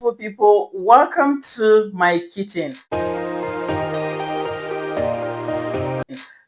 beautiful people, welcome to my kitchen.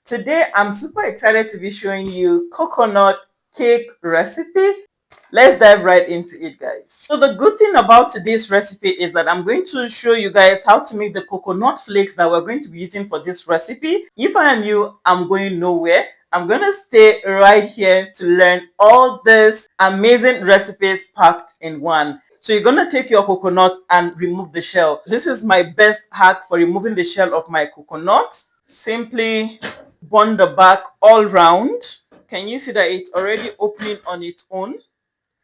Today I'm super excited to be showing you coconut cake recipe. Let's dive right into it, guys. So the good thing about today's recipe is that I'm going to show you guys how to make the coconut flakes that we're going to be using for this recipe. If I am you, I'm going nowhere. I'm going to stay right here to learn all these amazing recipes packed in one. So you're going to take your coconut and remove the shell. This is my best hack for removing the shell of my coconut. Simply burn the back all round. Can you see that it's already opening on its own?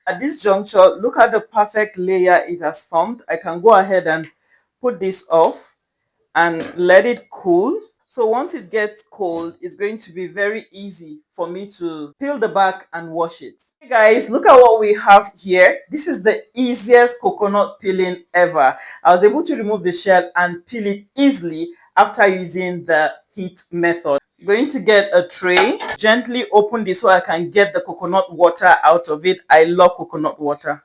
At this juncture, look at the perfect layer it has formed. I can go ahead and put this off and let it cool. So once it gets cold, it's going to be very easy for me to peel the back and wash it. Hey guys, look at what we have here. This is the easiest coconut peeling ever. I was able to remove the shell and peel it easily after using the heat method. I'm going to get a tray, gently open this so I can get the coconut water out of it. I love coconut water.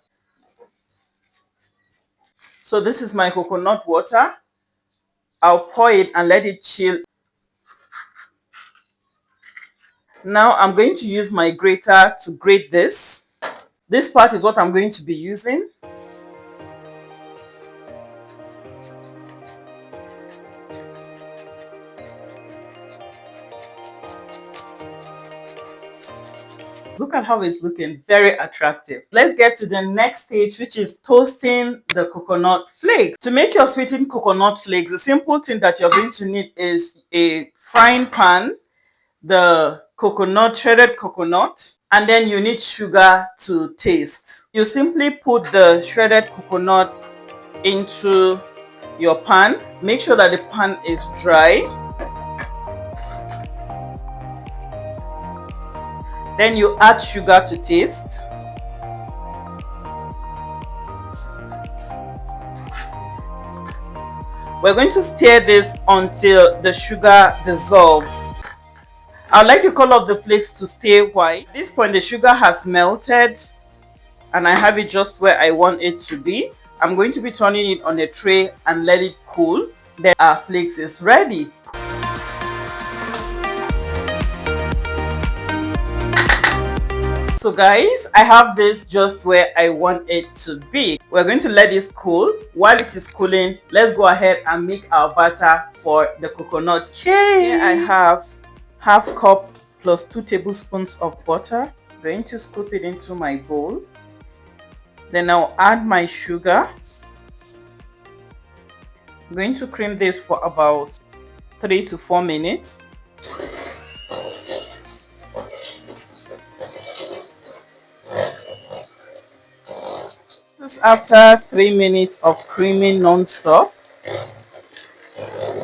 So this is my coconut water. I'll pour it and let it chill. Now I'm going to use my grater to grate this. This part is what I'm going to be using. Look at how it's looking, very attractive. Let's get to the next stage, which is toasting the coconut flakes. To make your sweetened coconut flakes, the simple thing that you're going to need is a frying pan, the coconut, shredded coconut, and then you need sugar to taste. You simply put the shredded coconut into your pan. Make sure that the pan is dry. Then you add sugar to taste. We're going to stir this until the sugar dissolves. I'd like the color of the flakes to stay white. At this point, the sugar has melted and I have it just where I want it to be. I'm going to be turning it on a tray and let it cool. Then our flakes is ready. So guys, I have this just where I want it to be. We're going to let this cool. While it is cooling, let's go ahead and make our batter for the coconut cake. Here I have half cup plus 2 tablespoons of butter. I'm going to scoop it into my bowl. Then I'll add my sugar. I'm going to cream this for about 3 to 4 minutes. This is after 3 minutes of creaming non-stop.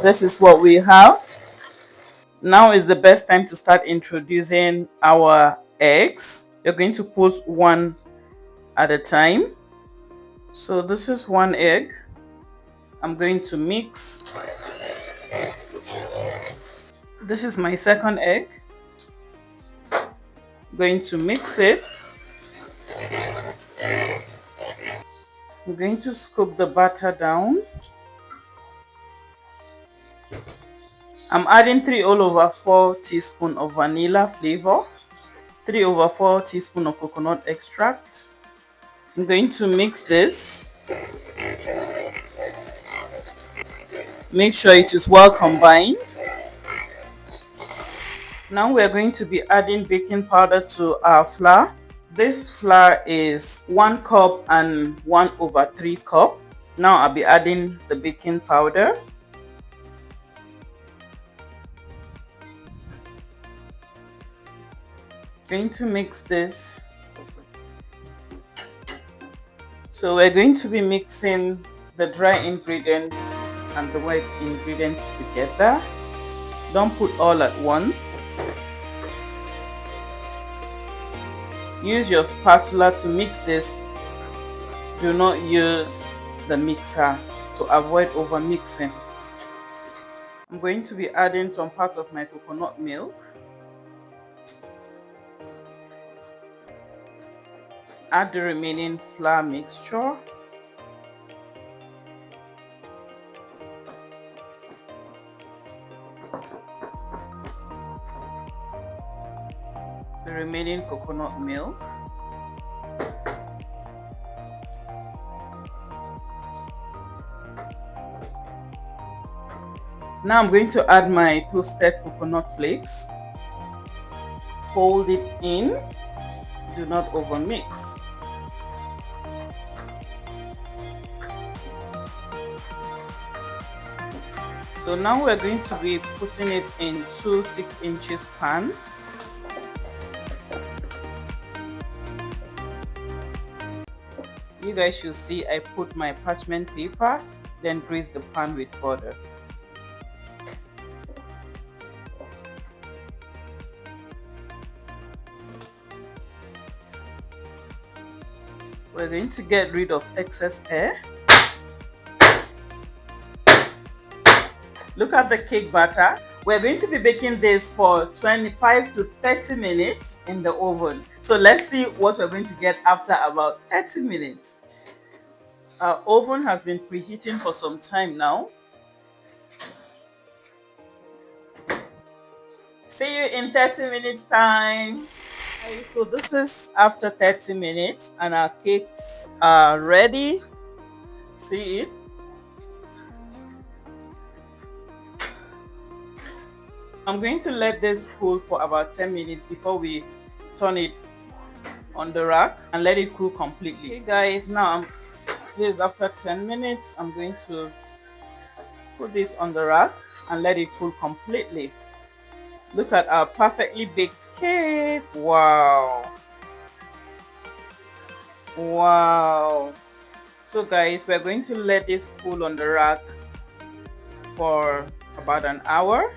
This is what we have. Now is the best time to start introducing our eggs. You're going to put one at a time. So this is one egg. I'm going to mix. This is my second egg. I'm going to mix it. I'm going to scoop the batter down. I'm adding 3/4 teaspoon of vanilla flavor, 3/4 teaspoon of coconut extract. I'm going to mix this. Make sure it is well combined. Now we're going to be adding baking powder to our flour. This flour is 1 cup and 1/3 cup. Now I'll be adding the baking powder. Going to mix this. So we're going to be mixing the dry ingredients and the wet ingredients together. Don't put all at once. Use your spatula to mix this. Do not use the mixer to avoid over mixing. I'm going to be adding some part of my coconut milk. Add the remaining flour mixture. remaining coconut milk. Now I'm going to add my toasted coconut flakes. Fold it in. Do not overmix. So now we're going to be putting it in 6-inch pan. You guys should see I put my parchment paper, then grease the pan with butter. We're going to get rid of excess air. Look at the cake batter. We're going to be baking this for 25 to 30 minutes in the oven. So let's see what we're going to get after about 30 minutes. Our oven has been preheating for some time now. See you in 30 minutes time. Okay, so this is after 30 minutes and our cakes are ready. See it? I'm going to let this cool for about 10 minutes before we turn it on the rack and let it cool completely. Okay guys, now this is after 10 minutes. I'm going to put this on the rack and let it cool completely. Look at our perfectly baked cake. Wow. Wow. So guys, we're going to let this cool on the rack for about an hour.